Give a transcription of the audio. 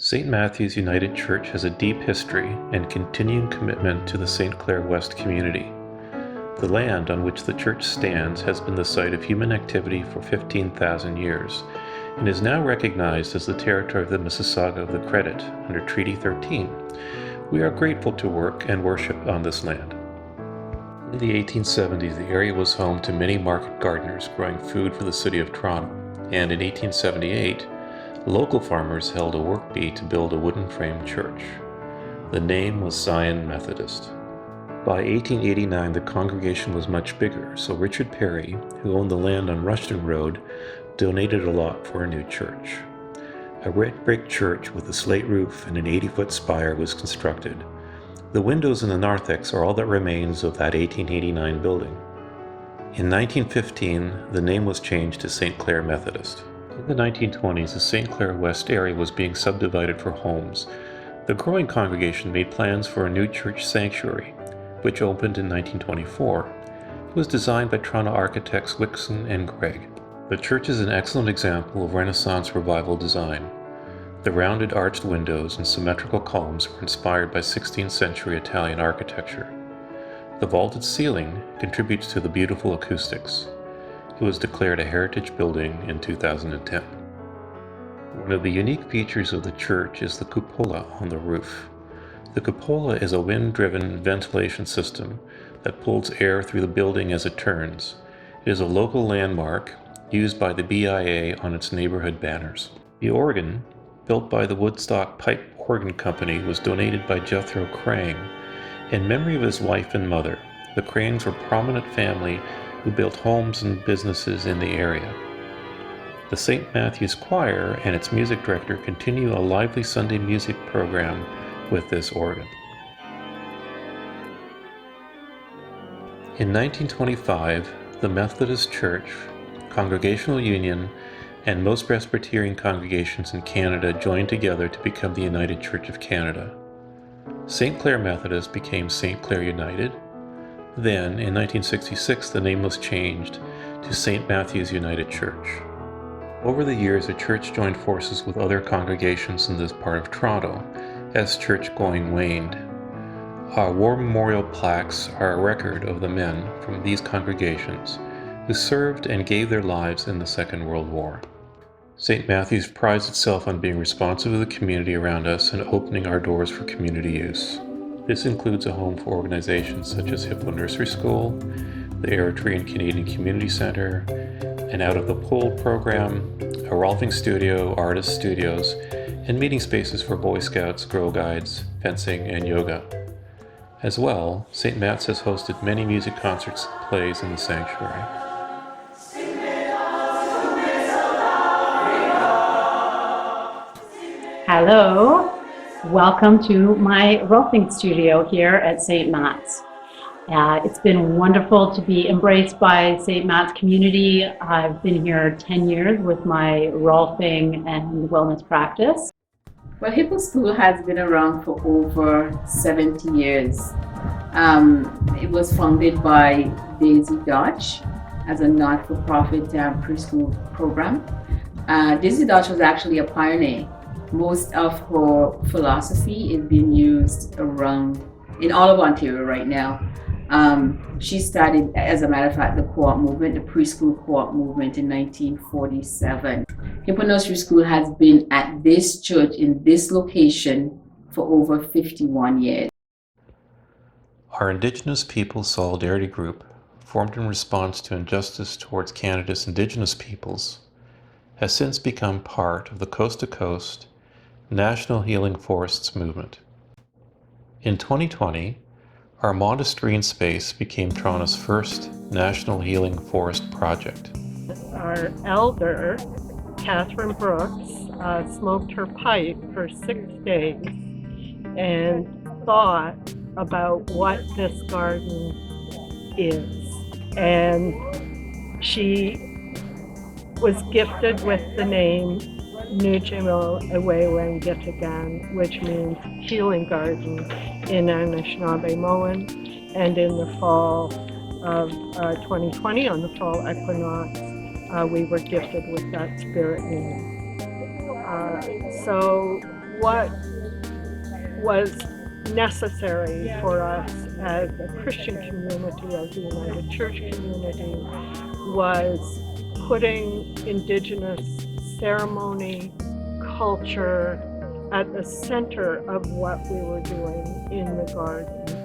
St. Matthew's United Church has a deep history and continuing commitment to the St. Clair West community. The land on which the church stands has been the site of human activity for 15,000 years and is now recognized as the territory of the Mississauga of the Credit under Treaty 13. We are grateful to work and worship on this land. In the 1870s, the area was home to many market gardeners growing food for the city of Toronto, and in 1878, local farmers held a work bee to build a wooden frame church. The name was Zion Methodist. By 1889, the congregation was much bigger, so Richard Perry, who owned the land on Rushton Road, donated a lot for a new church. A red brick church with a slate roof and an 80-foot spire was constructed. The windows in the narthex are all that remains of that 1889 building. In 1915, the name was changed to St. Clair Methodist. In the 1920s, the St. Clair West area was being subdivided for homes. The growing congregation made plans for a new church sanctuary, which opened in 1924. It was designed by Toronto architects Wixon and Gregg. The church is an excellent example of Renaissance revival design. The rounded arched windows and symmetrical columns were inspired by 16th century Italian architecture. The vaulted ceiling contributes to the beautiful acoustics. It was declared a heritage building in 2010. One of the unique features of the church is the cupola on the roof. The cupola is a wind-driven ventilation system that pulls air through the building as it turns. It is a local landmark used by the BIA on its neighborhood banners. The organ, built by the Woodstock Pipe Organ Company, was donated by Jethro Krang in memory of his wife and mother. The Krangs were a prominent family who built homes and businesses in the area. The St. Matthew's Choir and its music director continue a lively Sunday music program with this organ. In 1925, the Methodist Church, Congregational Union, and most Presbyterian congregations in Canada joined together to become the United Church of Canada. St. Clair Methodist became St. Clair United. Then, in 1966, the name was changed to St. Matthew's United Church. Over the years, the church joined forces with other congregations in this part of Toronto as church-going waned. Our war memorial plaques are a record of the men from these congregations who served and gave their lives in the Second World War. St. Matthew's prides itself on being responsive to the community around us and opening our doors for community use. This includes a home for organizations such as Hippo Nursery School, the Eritrean Canadian Community Center, an Out of the Pole program, a Rolfing Studio, artist studios, and meeting spaces for Boy Scouts, Girl Guides, fencing, and yoga. As well, St. Matt's has hosted many music concerts and plays in the sanctuary. Hello, welcome to my Rolfing studio here at St. Matt's. It's been wonderful to be embraced by St. Matt's community. I've been here 10 years with my Rolfing and wellness practice. Well, Hippo School has been around for over 70 years. It was founded by Daisy Dodge as a not-for-profit preschool program. Daisy Dodge was actually a pioneer. Most of her philosophy is being used around in all of Ontario right now. She started, as a matter of fact, the co-op movement, the preschool co-op movement in 1947. Hippo Nursery School has been at this church in this location for over 51 years. Our Indigenous Peoples Solidarity Group, formed in response to injustice towards Canada's Indigenous peoples, has since become part of the Coast to Coast National Healing Forests movement. In 2020, our Montesquieu space became Toronto's first National Healing Forest project. Our elder, Catherine Brooks, smoked her pipe for 6 days and thought about what this garden is. And she was gifted with the name Nujimo Ewewen Gitagan, which means healing garden in Anishinaabe-Moan. And in the fall of 2020, on the fall equinox, we were gifted with that spirit name. So what was necessary for us as a Christian community, as a United Church community, was putting Indigenous ceremony, culture at the center of what we were doing in the garden.